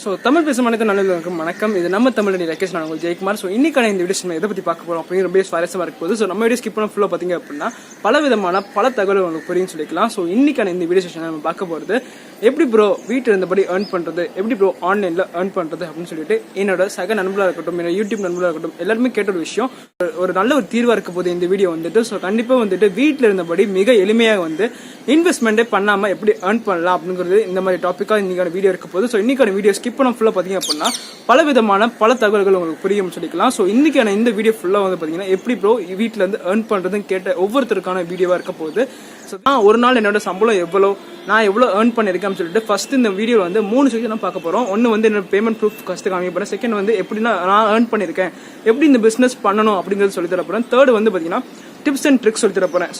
So Tamil பேசும் அனைத்து நல்லவர்களுக்கும் வணக்கம். இது நம்ம தமிழ் ரகேஷ், நான் உங்களுக்கு ஜெயக்குமார். ஸோ இன்னைக்கான இந்த வீடியோஸ் நம்ம எதை பற்றி பார்க்க போகிறோம் அப்படிங்கிற ரொம்ப சுவாரஸ்யமாக இருக்கும் போது ஸோ நம்ம வீடியோ ஸ்கிப் பண்ண ஃபுல்லாக பார்த்தீங்க அப்படின்னா பல விதமான பல தகவல் உங்களுக்கு புரியும் சொல்லிக்கலாம். ஸோ இன்னைக்கான இந்த வீடியோ செஷன் நம்ம பார்க்க போகிறது எப்படி ப்ரோ வீட்டில் இருந்தபடி ஏர்ன் பண்ணுறது, எப்படி ப்ரோ ஆன்லைனில் ஏர்ன் பண்ணுறது அப்படின்னு சொல்லிட்டு என்னோட சக நண்பர்களாக இருக்கட்டும், என்னோட யூடியூப் நண்பர்களாக இருக்கட்டும், எல்லாருமே கேட்ட ஒரு விஷயம். ஒரு நல்ல ஒரு தீர்வாக இருக்க போது இந்த வீடியோ வந்துட்டு. ஸோ கண்டிப்பாக வந்துட்டு வீட்டில் இருந்தபடி மிக எளிமையாக வந்து இன்வெஸ்ட்மெண்ட்டே பண்ணாமல் எப்படி ஏர்ன் பண்ணலாம் அப்படிங்கிறது இந்த மாதிரி டாப்பிக்காக இன்னைக்கான வீடியோ இருக்க போது. ஸோ இன்னைக்கான வீடியோ ஸ்கிப் பண்ண ஃபுல்லாக பார்த்தீங்க அப்படின்னா பல விதமான பல தகவல்கள் உங்களுக்கு புரியும் சொல்லிக்கலாம். ஸோ இன்னைக்கான இந்த வீடியோ ஃபுல்லாக வந்து பார்த்தீங்கன்னா எப்படி ப்ரோ வீட்டில் இருந்து ஏர்ன் பண்ணுறதுன்னு கேட்ட ஒவ்வொருத்தருக்கான வீடியோவாக இருக்க போகுது. ஸோ நான் ஒரு நாள் என்னோட சம்பளம் எவ்வளோ, நான் எவ்வளோ ஏர்ன் பண்ணியிருக்கேன்னு சொல்லிட்டு ஃபர்ஸ்ட் இந்த வீடியோவில் வந்து 3 செக்ஷன் பார்க்க போகிறோம். ஒன்று வந்து என்னோட பேமெண்ட் ப்ரூஃப் ஃபர்ஸ்ட் காமிக்க போகிறேன். செகண்ட் வந்து எப்படின்னா நான் ஏர்ன் பண்ணியிருக்கேன், எப்படி இந்த பிஸ்னஸ் பண்ணணும் அப்படிங்கிறது சொல்லி தர போகிறேன். தேர்ட் வந்து பார்த்தீங்கன்னா டிப்ஸ் அண்ட் ட்ரிக்ஸ் சொல்லி தர போகிறேன்.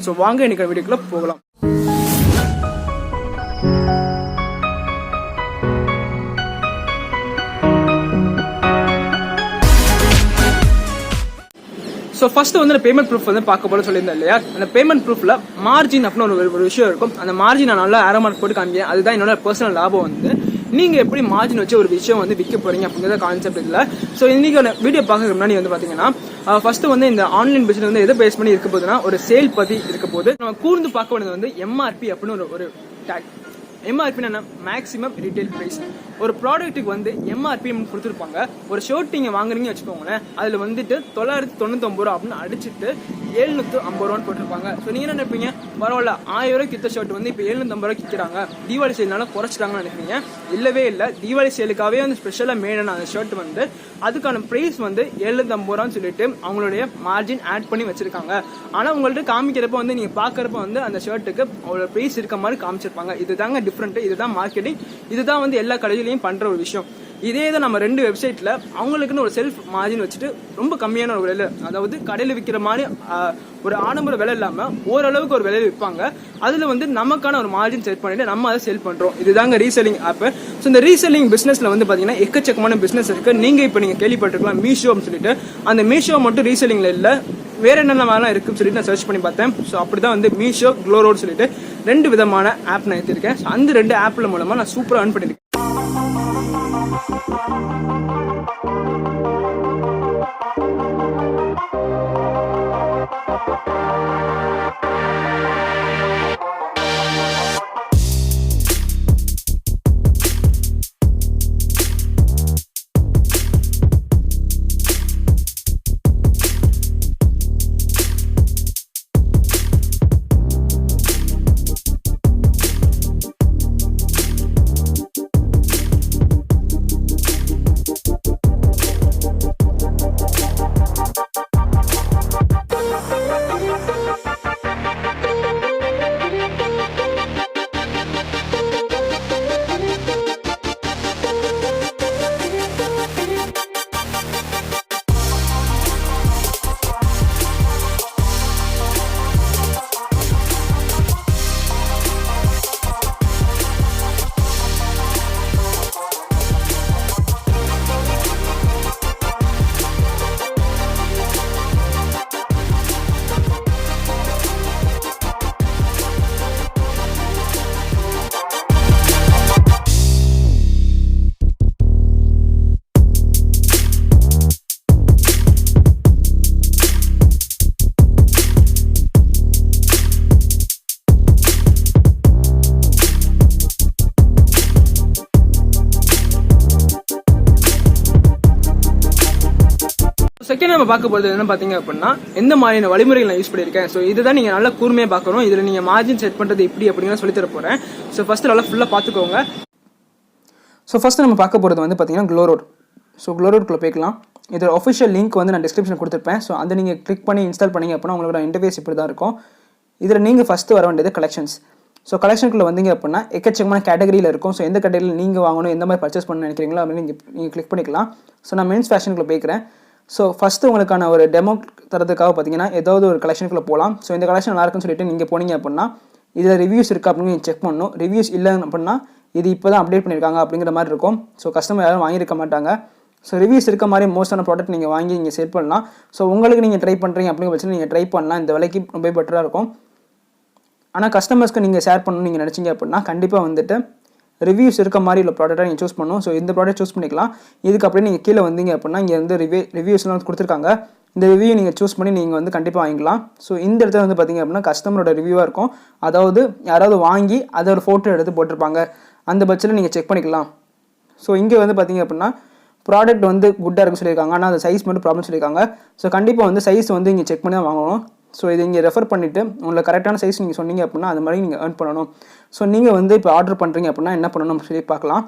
ஸோ வாங்க இன்னைக்கு வீடியோக்குள்ள போகலாம். ஸோ ஃபர்ஸ்ட் வந்து பேமெண்ட் ப்ரூஃப் வந்து பார்க்க போல சொல்லியிருந்தேன் இல்லையா. அந்த பேமெண்ட் ப்ரூஃப்ல மார்ஜின் அப்படின்னு ஒரு விஷயம் இருக்கும். அந்த மார்ஜின் நான் நல்லா ஏரோ மார்க் போட்டு காமிக்கிறேன். அதுதான் என்னோட பர்சனல் லாபம். வந்து நீங்க எப்படி மார்ஜின் வச்சு ஒரு விஷயம் வந்து விற்க போறீங்க அப்படிங்கிற கான்செப்ட் இல்லை. ஸோ இன்னைக்கு வீடியோ பார்க்கறதுக்கு முன்னாடி வந்து பாத்தீங்கன்னா ஃபர்ஸ்ட் வந்து இந்த ஆன்லைன் பிசினஸ் வந்து எதை பேஸ் பண்ணி இருக்க போதுன்னா ஒரு சேல் பத்தி இருக்க போது. நம்ம கூர்ந்து பார்க்க வேண்டியது வந்து எம்ஆர்பி அப்படின்னு ஒரு tag. MRP maximum retail price. ஒரு ப்ராடக்ட்டுக்கு வந்து எம்ஆர்பி கொடுத்துருப்பாங்க. ஒரு ஷர்ட் நீங்க வாங்குறீங்க வச்சுக்கோங்களேன், அதுல வந்துட்டு 999 ரூபா அப்படின்னு அடிச்சுட்டு 750 ரூபான்னு போட்டிருப்பாங்க. ஸோ நீங்க என்ன நினைப்பீங்க, பரவாயில்ல 1000 ரூபாய் கிட்ட ஷர்ட் வந்து இப்போ 750 ரூபாய் விற்கிறாங்க, தீபாவளி சேல்னால குறைச்சிட்டாங்கன்னு நினைப்பீங்க. இல்லவே இல்லை, தீபாவளி சேலுக்காகவே வந்து ஸ்பெஷலா மேடான அந்த ஷர்ட் வந்து அதுக்கான பிரைஸ் வந்து 750 ரூபான்னு சொல்லிட்டு அவங்களுடைய மார்ஜின் ஆட் பண்ணி வச்சிருக்காங்க. ஆனா உங்கள்ட்ட காமிக்கிறப்ப வந்து நீங்க பாக்குறப்ப வந்து அந்த ஷர்ட்டுக்கு அவ்வளவு பிரைஸ் இருக்க மாதிரி காமிச்சிருப்பாங்க. இதுதாங்க டிஃபரெண்ட், இதுதான் மார்க்கெட்டிங், இதுதான் வந்து எல்லா கடையிலையும் பண்ற ஒரு விஷயம். இதே தான் நம்ம 2 வெப்சைட்ல அவங்களுக்குன்னு ஒரு செல்ஃப் மார்ஜின் வச்சுட்டு ரொம்ப கம்மியான ஒரு விலையில, அதாவது கடையில் விற்கிற மாதிரி ஒரு ஆடம்பர விலை இல்லாம ஓரளவுக்கு ஒரு விலையில விற்பாங்க. அதுல வந்து நமக்கான ஒரு மார்ஜின் செட் பண்ணிட்டு நம்ம அதை செல் பண்றோம். இதுதாங்க ரீசெல்லிங் ஆப். ஸோ இந்த ரீசெல்லிங் பிசினஸ்ல வந்து பாத்தீங்கன்னா எக்கச்சக்கமான பிசினஸ் இருக்கு. நீங்க இப்ப நீங்க கேள்விப்பட்டிருக்கலாம் மீஷோ அப்படின்னு சொல்லிட்டு. அந்த மீஷோ மட்டும் ரீசெல்லிங்ல இல்ல, வேற என்னென்ன வேலை இருக்குன்னு சொல்லிட்டு நான் சர்ச் பண்ணி பார்த்தேன். ஸோ அப்படிதான் வந்து மீஷோ, க்ளோரோடு சொல்லிட்டு 2 விதமான ஆப் நான் எடுத்திருக்கேன். அந்த 2 ஆப்ல மூலமா நான் சூப்பரா ஏர்ன் பண்ணிருக்கேன். செகண்ட் நம்ம பார்க்க போறது என்ன பாத்தீங்க அப்படின்னா எந்த மாதிரியான வழிமுறைகள் நான் யூஸ் பண்ணிருக்கேன். ஸோ இதுதான் நீங்க நல்லா கூர்மையா பார்க்கணும். இதுல நீங்க மார்ஜின் செட் பண்றது எப்படி அப்படிங்கிற சொல்லி தர போறேன். ஸோ ஃபர்ஸ்ட் நல்லா ஃபுல்லா பாத்துக்கோங்க. ஸோ ஃபர்ஸ்ட் நம்ம பார்க்க போறது வந்து பாத்தீங்கன்னா க்ளோரோட். ஸோ க்ளோரோட்குள்ள போய்க்கலாம். இதோட ஒஃபிஷியல் லிங்க் வந்து நான் டிஸ்கிரிப்ஷன் கொடுத்துருப்பேன். ஸோ அதை நீங்க கிளிக் பண்ணி இன்ஸ்டால் பண்ணீங்க அப்படின்னா உங்களோட இன்டர்ஃபேஸ் இப்படி தான் இருக்கும். இதுல நீங்க ஃபர்ஸ்ட் வர வேண்டியது கலெக்ஷன்ஸ். ஸோ கலெக்ஷனுக்குள்ள வந்தீங்க அப்படின்னா எக்கச்சக்கமான கேட்டகரியில் இருக்கும். ஸோ எந்த கேட்டகரியில் நீங்கள் வாங்கணும், எந்த மாதிரி பர்ச்சேஸ் பண்ண நினைக்கிறீங்களோ அப்படின்னு நீங்கள் கிளிக் பண்ணிக்கலாம். ஸோ நான் மென்ஸ் ஃபேஷனுக்குள்ள போய்க்கிறேன். ஸோ ஃபஸ்ட்டு உங்களுக்கான ஒரு டெமோ தரதுக்காக பார்த்தீங்கன்னா ஏதாவது ஒரு கலெக்ஷனுக்குள்ளே போகலாம். ஸோ இந்த கலெக்ஷன் நல்லா இருக்குன்னு சொல்லிட்டு நீங்கள் போனீங்க அப்படின்னா இதில் ரிவ்யூஸ் இருக்கா அப்படின்னு நீங்கள் செக் பண்ணணும். ரிவ்யூஸ் இல்லை அப்படின்னா இது இப்போ தான் அப்டேட் பண்ணியிருக்காங்க அப்படிங்கிற மாதிரி இருக்கும். ஸோ கஸ்டமர் யாரும் வாங்கியிருக்க மாட்டாங்க. ஸோ ரிவ்யூஸ் இருக்க மாதிரி மோஸ்டான ப்ராடக்ட் நீங்கள் வாங்கி நீங்கள் செல் பண்ணலாம். ஸோ உங்களுக்கு நீங்கள் ட்ரை பண்ணுறீங்க அப்படிங்கிற பட்சத்தில் நீங்கள் ட்ரை பண்ணலாம். இந்த விலைக்கு ரொம்ப பெட்டராக இருக்கும். ஆனால் கஸ்டமர்ஸ்க்கு நீங்கள் ஷேர் பண்ணணும்னு நீங்கள் நினச்சிங்க அப்படின்னா கண்டிப்பாக வந்துட்டு ரிவ்யூஸ் இருக்க மாதிரி உள்ள ப்ராடக்ட்டாக நீங்கள் சூஸ் பண்ணணும். ஸோ இந்த ப்ராடக்ட் சூஸ் பண்ணிக்கலாம். இதுக்கு அப்படியே நீங்கள் கீழே வந்தீங்க அப்படின்னா இங்கே வந்து ரிவ்யூஸ்லாம் வந்து கொடுத்துருக்காங்க. இந்த ரிவ்யூ நீங்கள் சூஸ் பண்ணி நீங்கள் வந்து கண்டிப்பாக வாங்கிக்கலாம். ஸோ இந்த இடத்துல வந்து பார்த்தீங்க அப்படின்னா கஸ்டமரோட ரிவ்யூவாக இருக்கும். அதாவது யாராவது வாங்கி அதை ஒரு ஃபோட்டோ எடுத்து போட்டிருப்பாங்க. அந்த பட்சத்தில் நீங்கள் செக் பண்ணிக்கலாம். ஸோ இங்கே வந்து பார்த்தீங்க அப்படின்னா ப்ராடக்ட் வந்து குட்டாக இருக்குன்னு சொல்லியிருக்காங்க. ஆனால் அந்த சைஸ் மட்டும் ப்ராப்ளம் சொல்லியிருக்காங்க. ஸோ கண்டிப்பாக வந்து சைஸ் வந்து இங்கே செக் பண்ணி தான் வாங்கணும். ஸோ இதை இங்கே ரெஃபர் பண்ணிவிட்டு உங்களுக்கு கரெக்டான சைஸ் நீங்கள் சொன்னீங்க அப்படின்னா அது மாதிரி நீங்கள் ஏர்ன் பண்ணணும். ஸோ நீங்கள் வந்து இப்போ ஆர்டர் பண்ணுறீங்க அப்படின்னா என்ன பண்ணணும் சொல்லி பார்க்கலாம்.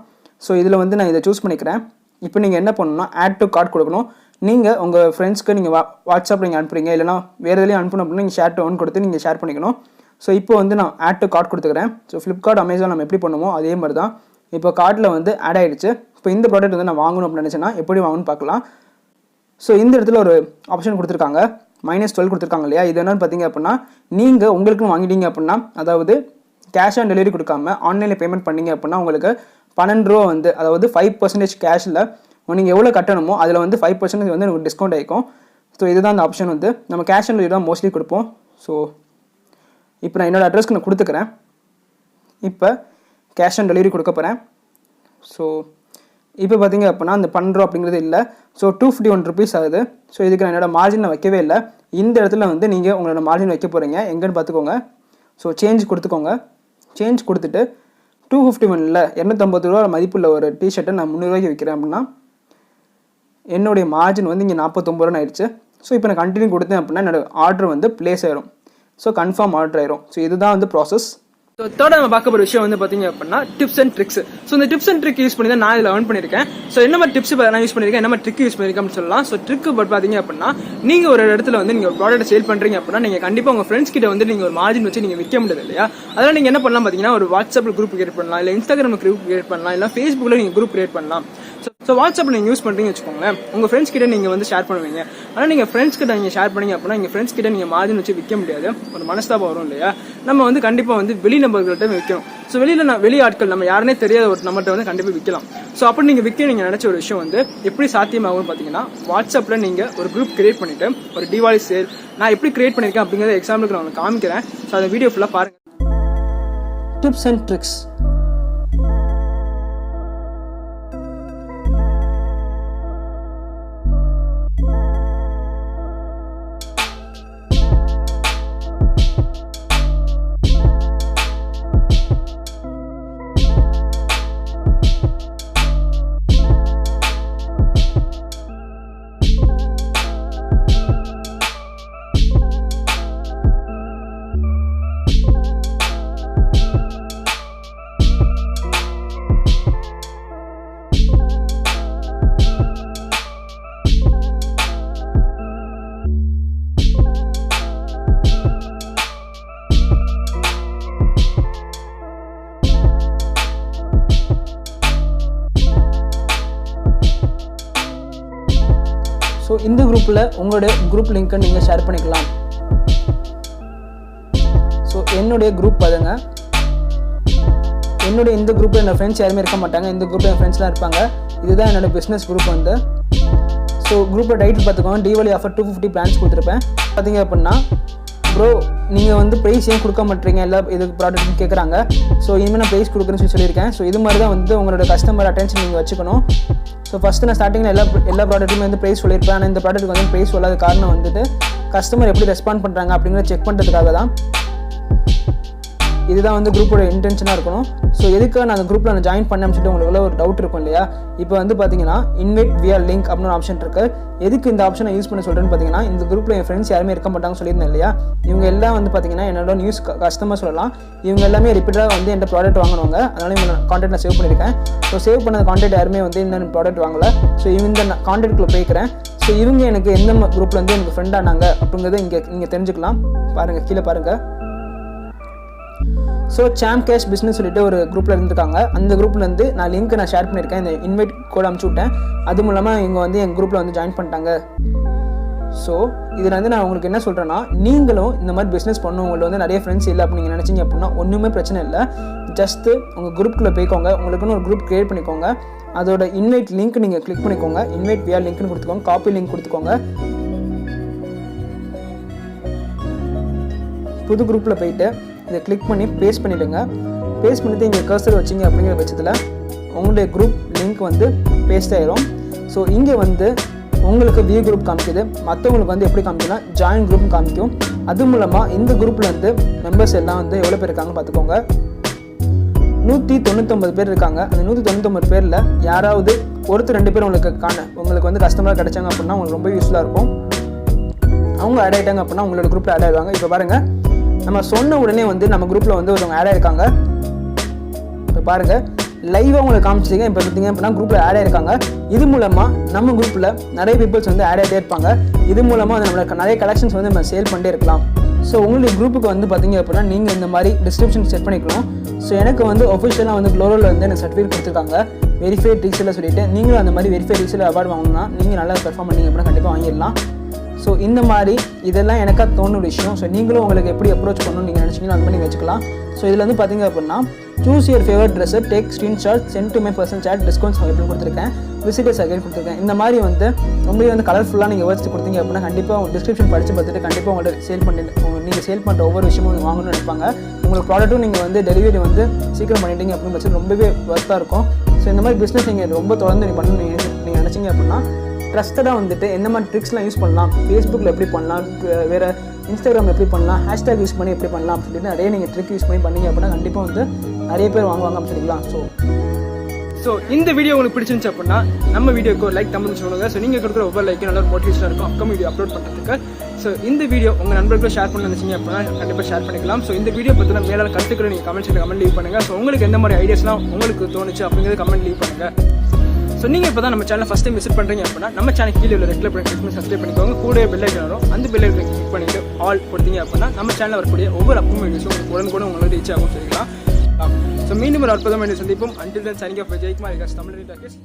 ஸோ இதில் வந்து நான் இதை சூஸ் பண்ணிக்கிறேன். இப்போ நீங்கள் என்ன பண்ணணும்னா ஆட் டு கார்ட் கொடுக்கணும். நீங்கள் உங்கள் ஃப்ரெண்ட்ஸ்க்கு நீங்கள் வாட்ஸ்அப்பில் நீங்கள் அனுப்புறீங்க, இல்லைனா வேறு எதுலையும் அனுப்பணும் அப்படின்னா நீங்கள் ஷேர் டு ஒன் கொடுத்து நீங்கள் ஷேர் பண்ணிக்கணும். ஸோ இப்போ வந்து நான் ஆட் டு கார்ட் கொடுத்துக்கிறேன். ஸோ ஃப்ளிப்கார்ட், அமேசான் நம்ம எப்படி பண்ணுமோ அதே மாதிரி தான். இப்போ கார்ட்டில் வந்து ஆட் ஆகிடுச்சு. இப்போ இந்த ப்ராடக்ட் வந்து நான் வாங்கணும் அப்படின்னு நினச்சேன்னா எப்படி வாங்கணும்னு பார்க்கலாம். ஸோ இந்த இடத்துல ஒரு ஆப்ஷன் கொடுத்துருக்காங்க, -12 கொடுத்துருக்காங்க இல்லையா. இது என்னன்னு பார்த்தீங்க அப்படின்னா நீங்கள் உங்களுக்குன்னு வாங்கிட்டீங்க அப்படின்னா, அதாவது கேஷ் ஆன் டெலிவரி கொடுக்காம ஆன்லைனில் பேமெண்ட் பண்ணீங்க அப்படின்னா உங்களுக்கு 12 ரூபா வந்து, அதாவது 5% கேஷில் நீங்கள் எவ்வளோ கட்டணுமோ அதில் வந்து 5% வந்து உங்களுக்கு டிஸ்கவுண்ட் ஆகிக்கும். ஸோ இதுதான் அந்த ஆப்ஷன் வந்து நம்ம கேஷ் ஆன் டெலிவரி தான் மோஸ்ட்லி கொடுப்போம். ஸோ இப்போ நான் என்னோடய அட்ரஸ்க்கு நான் கொடுத்துக்கிறேன். இப்போ கேஷ் ஆன் டெலிவரி கொடுக்க போகிறேன். ஸோ இப்போ பார்த்தீங்க அப்படின்னா அந்த 12 ரூபா அப்படிங்கிறது இல்லை. ஸோ 251 ருபீஸ் ஆகுது. ஸோ இதுக்கு நான் என்னோடய மார்ஜின் நான் வைக்கவே இல்லை. இந்த இடத்துல வந்து நீங்கள் உங்களோட மார்ஜின் வைக்க போகிறீங்க எங்கன்னு பார்த்துக்கோங்க. ஸோ சேஞ்ச் கொடுத்துக்கோங்க. சேஞ்ச் கொடுத்துட்டு 251 250 ரூபா மதிப்புள்ள ஒரு டிஷர்ட்டை நான் 300 ரூபாய்க்கு விற்கிறேன் அப்படின்னா என்னுடைய மார்ஜின் வந்து இங்கே 49 ரூபான்னு ஆயிடுச்சு. ஸோ இப்போ நான் கண்டினியூ கொடுத்தேன் அப்படின்னா என்னோடய ஆர்டர் வந்து பிளேஸ் ஆயிரும். ஸோ கன்ஃபார்ம் ஆர்டர் ஆயிரும். ஸோ இதுதான் வந்து ப்ராசஸ். ஸோ தேர்ட் நம்ம பார்க்க போகிற விஷயம் வந்து பார்த்தீங்க அப்படின்னா டிப்ஸ் அண்ட் ட்ரிக்ஸ். ஸோ இந்த டிப்ஸ் அண்ட் ட்ரிக் யூஸ் பண்ணி தான் நான் இதில் ஏர்ன் பண்ணியிருக்கேன். ஸோ என்ன மாதிரி டிப்ஸ் நான் யூஸ் பண்ணியிருக்கேன், என்ன மாதிரி ட்ரிக் யூஸ் பண்ணியிருக்கேன் அப்படின்னு சொல்லலாம். ஸோ ட்ரிக் பட் பார்த்தீங்க அப்படின்னா நீங்கள் ஒரு இடத்துல வந்து நீங்கள் ஒரு ப்ராடக்ட் சேல் பண்ணுறீங்க அப்படின்னா நீங்கள் கண்டிப்பாக உங்கள் ஃப்ரெண்ட்ஸ் கிட்ட வந்து நீங்கள் ஒரு மார்ஜின் வச்சு நீங்கள் விற்க முடியாது இல்லையா. அதெல்லாம் நீங்கள் என்ன பண்ணலாம் பார்த்தீங்கன்னா ஒரு வாட்ஸ்அப்பில் குரூப் கிரியேட் பண்ணலாம், இல்லை இன்ஸ்டாகிராமில் குரூப் கிரியேட் பண்ணலாம், இல்லை ஃபேஸ்புக்கில் நீங்கள் குரூப் கிரியேட் பண்ணலாம். ஸோ வாட்ஸ்அப்பில் நீங்கள் யூஸ் பண்ணுறீங்கன்னு வச்சுக்கோங்களேன், உங்கள் ஃப்ரெண்ட்ஸ் கிட்ட நீங்கள் வந்து ஷேர் பண்ணுவீங்க. ஆனால் நீங்கள் ஃப்ரெண்ட்ஸ் கிட்ட நீங்கள் ஷேர் பண்ணீங்க அப்படின்னா எங்கள் ஃப்ரெண்ட்ஸ் கிட்ட நீங்கள் மார்ஜின் வச்சு விற்க முடியாது, ஒரு மனஸ்தாபம் வரும் இல்லையா. நம்ம வந்து கண்டிப்பாக வந்து வெளி நபர்கள்ட்ட விற்கணும். ஸோ வெளி ஆட்கள் நம்ம யாருனே தெரியாத ஒரு நம்மகிட்ட வந்து கண்டிப்பாக விற்கலாம். ஸோ அப்படி நீங்கள் விற்க நீங்கள் நினச்ச ஒரு விஷயம் வந்து எப்படி சாத்தியமாகும்னு பார்த்தீங்கன்னா வாட்ஸ்அப்பில் நீங்கள் ஒரு குரூப் கிரியேட் பண்ணிவிட்டு ஒரு தீபாவளி சேல் நான் எப்படி கிரியேட் பண்ணியிருக்கேன் அப்படிங்கிறத எக்ஸாம்பிளுக்கு நான் உங்களுக்கு காமிக்கிறேன். ஸோ அந்த வீடியோ ஃபுல்லாக பாருங்கள். Tips and tricks. ஸோ இந்த குரூப்பில் உங்களுடைய குரூப் லிங்க்கை நீங்கள் ஷேர் பண்ணிக்கலாம். ஸோ என்னுடைய குரூப் பாருங்க, என்னுடைய இந்த குரூப்பில் என்னோடய ஃப்ரெண்ட்ஸ் யாருமே இருக்க மாட்டாங்க. இந்த குரூப்பில் என் ஃப்ரெண்ட்ஸ்லாம் இருப்பாங்க. இதுதான் என்னோடய பிஸ்னஸ் குரூப் வந்து. ஸோ குரூப்பில் டைட்டில் பார்த்துக்கோங்க, தீபாவளி ஆஃபர் 250 பிளான்ஸ் கொடுத்துருப்பேன். பார்த்தீங்க அப்படின்னா ப்ரோ நீங்கள் வந்து ப்ரைஸ் ஏன் கொடுக்க மாட்டீங்க எல்லா இதுக்கு ப்ராடக்ட்னு கேட்குறாங்க. ஸோ இனிமேல் நான் ப்ரைஸ் கொடுக்குறேன்னு சொல்லியிருக்கேன். ஸோ இது மாதிரி தான் வந்து உங்களோட கஸ்டமர் அட்டென்ஷன் நீங்கள் வச்சுக்கணும். ஸோ ஃபஸ்ட்டு நான் ஸ்டார்டிங்கில் எல்லா ப்ராடக்ட்டுமே வந்து ப்ரைஸ் சொல்லியிருப்பேன். ஆனால் இந்த ப்ராடக்ட்டுக்கு வந்து ப்ரைஸ் சொல்லாத காரணம் வந்துட்டு கஸ்டமர் எப்படி ரெஸ்பாண்ட் பண்ணுறாங்க அப்படிங்கிறத செக் பண்ணுறதுக்காக தான். இதுதான் வந்து குரூப்போட இன்டென்ஷனாக இருக்கணும். ஸோ எதுக்கு நான் அந்த குரூப்பில் நான் ஜாயின் பண்ணேன்னு சொல்லிட்டு உங்களுக்கு ஒரு டவுட் இருக்கும் இல்லையா. இப்போ வந்து பார்த்தீங்கன்னா இன்வைட் வியா லிங்க் அப்படின்னு ஒரு ஆப்ஷன் இருக்குது. எதுக்கு இந்த ஆப்ஷனை யூஸ் பண்ண சொல்கிறேன்னு பார்த்தீங்கன்னா இந்த குரூப்பில் என் ஃப்ரெண்ட்ஸ் யாருமே இருக்க மாட்டாங்கன்னு சொல்லியிருந்தேன் இல்லையா. இவங்க எல்லாம் வந்து பார்த்தீங்கன்னா என்னோட நியூஸ் கஸ்டமர் சொல்லலாம். இவங்க எல்லாமே ரிப்பீட்டாக வந்து எந்த ப்ராடக்ட் வாங்குவாங்க. அதனால இவங்க கான்டாக்ட் நான் சேவ் பண்ணியிருக்கேன். ஸோ சேவ் பண்ண கான்டாக்ட் யாருமே வந்து இந்த ப்ராடக்ட் வாங்கலை. ஸோ இந்த கான்டாக்ட்குள்ளே போய்க்கிறேன். ஸோ இவங்க எனக்கு எந்த குரூப்பில் வந்து எனக்கு ஃப்ரெண்ட் ஆனாங்க அப்படிங்கிறத இங்கே தெரிஞ்சுக்கலாம். பாருங்கள், கீழே பாருங்கள். ஸோ சாம் கேஷ் பிஸ்னஸ் சொல்லிட்டு ஒரு குரூப்பில் இருந்திருக்காங்க. அந்த குரூப்லேருந்து நான் லிங்க் நான் ஷேர் பண்ணியிருக்கேன். இந்த இன்வைட் கோட் அனுப்பிச்சி விட்டேன். அது மூலமாக இவங்க வந்து என் குரூப்பில் வந்து ஜாயின் பண்ணிட்டாங்க. ஸோ இதில் வந்து நான் உங்களுக்கு என்ன சொல்கிறேன்னா, நீங்களும் இந்த மாதிரி பிஸ்னஸ் பண்ணவங்கள்ட்ட வந்து நிறைய ஃப்ரெண்ட்ஸ் இல்லை அப்படின்னு நீங்கள் நினச்சிங்க அப்படின்னா ஒன்றுமே பிரச்சனை இல்லை. ஜஸ்ட்டு உங்கள் குரூப்புக்குள்ளே போய்க்கோங்க, உங்களுக்குன்னு ஒரு குரூப் க்ரியேட் பண்ணிக்கோங்க. அதோட இன்வைட் லிங்க் நீங்கள் கிளிக் பண்ணிக்கோங்க. இன்வைட் வியா லிங்க்னு கொடுத்துக்கோங்க, காப்பி லிங்க் கொடுத்துக்கோங்க. புது குரூப்பில் போயிட்டு இதை கிளிக் பண்ணி பேஸ்ட் பண்ணிவிடுங்க. பேஸ்ட் பண்ணிட்டு இங்கே கர்சர் வச்சிங்க அப்படிங்கிற பட்சத்தில் உங்களுடைய குரூப் லிங்க் வந்து பேஸ்ட் ஆயிரும். ஸோ இங்கே வந்து உங்களுக்கு வியூ குரூப் காமிக்குது, மற்றவங்களுக்கு வந்து எப்படி காமிக்குன்னா ஜாயின் குரூப் காமிக்கும். அது மூலமாக இந்த குரூப்பில் வந்து மெம்பர்ஸ் எல்லாம் வந்து எவ்வளோ பேர் இருக்காங்க பார்த்துக்கோங்க. 199 பேர் இருக்காங்க. அந்த 199 பேரில் யாராவது ஒருத்தர் 2 பேர் உங்களுக்கு வந்து கஸ்டமராக கிடைச்சாங்க அப்படின்னா உங்களுக்கு ரொம்ப யூஸ்ஃபுல்லாக இருக்கும். அவங்க ஆட் ஆகிட்டாங்க அப்படின்னா உங்களோட குரூப்பில் ஆட் ஆகிடுவாங்க. இப்போ பாருங்கள், நம்ம சொன்ன உடனே வந்து நம்ம குரூப்பில் வந்து ஒருத்தவங்க ஆட் ஆகிருக்காங்க. இப்போ பாருங்கள், லைவாக உங்களுக்கு காமிச்சிங்க. இப்போ பார்த்தீங்க அப்படின்னா குரூப்பில் ஆட் ஆகிருக்காங்க. இது மூலமாக நம்ம குரூப்பில் நிறைய பீப்புள்ஸ் வந்து ஆட் ஆகிட்டே இருப்பாங்க. இது மூலமாக வந்து நம்மளுக்கு நிறைய கலெக்ஷன்ஸ் வந்து நம்ம சேல் பண்ணிட்டே இருக்கலாம். ஸோ உங்களுடைய குரூப்புக்கு வந்து பார்த்தீங்க அப்படின்னா நீங்கள் இந்த மாதிரி டிஸ்கிரிப்ஷன் செட் பண்ணிக்கலாம். ஸோ எனக்கு வந்து ஒஃபிஷியலாக வந்து க்ளோரோவில் வந்து எனக்கு சர்டிஃபிகேட் கொடுத்துருக்காங்க, வெரிஃபைட் ரீசேலர் சொல்லிட்டு. நீங்களும் அந்த மாதிரி வெரிஃபைட் ரீசேலர் அவார்டு வாங்கினா நீங்கள் நல்லா பெர்ஃபார்ம் பண்ணிங்க அப்படின்னா கண்டிப்பாக வாங்கிடலாம். ஸோ இந்த மாதிரி இதெல்லாம் எனக்காக தோணுன விஷயம். ஸோ நீங்களும் உங்களுக்கு எப்படி அப்ரோச் பண்ணணும்னு நீங்கள் நினச்சிங்கன்னா அது பண்ணி வச்சுக்கலாம். ஸோ இதில் வந்து பார்த்தீங்க அப்படின்னா சூஸ் யுவர் ஃபேவரட் ட்ரெஸ்ஸை take screenshot send to my personal chat discounts எப்படி கொடுத்துருக்கேன், விசிட்டர்ஸ் அகைன் கொடுத்துருக்கேன். இந்த மாதிரி வந்து ரொம்பவே வந்து கலர்ஃபுல்லாக நீங்கள் வேர்ட்ஸ் கொடுத்தீங்க அப்படின்னா கண்டிப்பாக உங்கள் டிஸ்கிரிப்ஷன் படித்து பார்த்துட்டு கண்டிப்பாக உங்கள்ட்ட நீங்கள் சேல் பண்ணுற ஒவ்வொரு விஷயமும் வாங்கணும்னு நினைப்பாங்க. உங்களுக்கு ப்ராடக்ட்டும் நீங்கள் வந்து டெலிவரி வந்து சீக்கிரம் பண்ணிட்டீங்க அப்படின்னு பட்சம் ரொம்பவே ஒர்த்தாக இருக்கும். ஸோ இந்த மாதிரி பிஸ்னஸ் நீங்கள் ரொம்ப தொடர்ந்து நீங்கள் நினச்சிங்க அப்படின்னா ட்ரஸ்டடாக வந்துட்டு என்ன மாதிரி ட்ரிக்ஸ்லாம் யூஸ் பண்ணலாம், ஃபேஸ்புக்கில் எப்படி பண்ணலாம், வேறு இன்ஸ்டாகிராம் எப்படி பண்ணலாம், ஹேஷ்டேக் யூஸ் பண்ணி எப்படி பண்ணலாம் அப்படின்னு சொல்லிட்டு நிறைய நீங்கள் ட்ரிக் யூஸ் பண்ணி பண்ணீங்க அப்படின்னா கண்டிப்பாக வந்து நிறைய பேர் வாங்குவாங்க அப்படின்னு சொல்லிக்கலாம். ஸோ இந்த வீடியோ உங்களுக்கு பிடிச்சிருந்துச்சு அப்படின்னா நம்ம வீடியோக்கு லைக் தமிழ் சொல்லுங்கள். ஸோ நீங்கள் கொடுக்குற ஒவ்வொரு லைக்கும் நல்ல ஒரு மோட்டிவேஷனாக இருக்கும் அப்கமிங் வீடியோ அப்லோட் பண்ணுறதுக்கு. ஸோ இந்த வீடியோ உங்கள் நண்பர்களும் ஷேர் பண்ண நினச்சிங்க அப்படின்னா கண்டிப்பாக ஷேர் பண்ணிக்கலாம். ஸோ இந்த வீடியோ பற்றின மேலே கருத்துக்களை நீங்கள் கமெண்ட் லீவ் பண்ணுங்கள். ஸோ உங்களுக்கு எந்த மாதிரி ஐடியாஸ்லாம் உங்களுக்கு தோணுச்சு அப்படிங்கிறது கமெண்ட் லீவ் பண்ணுங்கள். ஸோ நீங்கள் இப்போ தான் நம்ம சேனல் ஃபஸ்ட் டைம் விசிட் பண்ணுறீங்க அப்படின்னா நம்ம சேனல் கீழே உள்ள ரெட் கலர் பண்ணி சப்ஸ்கிரைப் பண்ணிக்கோங்க. கூட பெல் ஐக்கான் வரும், அந்த பெல் ஐக்கான் கிளிக் பண்ணிட்டு ஆல் கொடுத்தீங்க அப்படின்னா நம்ம சேனலில் வரக்கூடிய ஒவ்வொரு அப்கமிங் வீடியோஸும் உங்களுக்கு உங்களுக்கு ரீச் ஆகும் சொல்லிக்கலாம். ஸோ மீண்டும் ஒரு அற்புதமான சந்திப்போம். Until then signing off Jayakumar, Tamil talkies.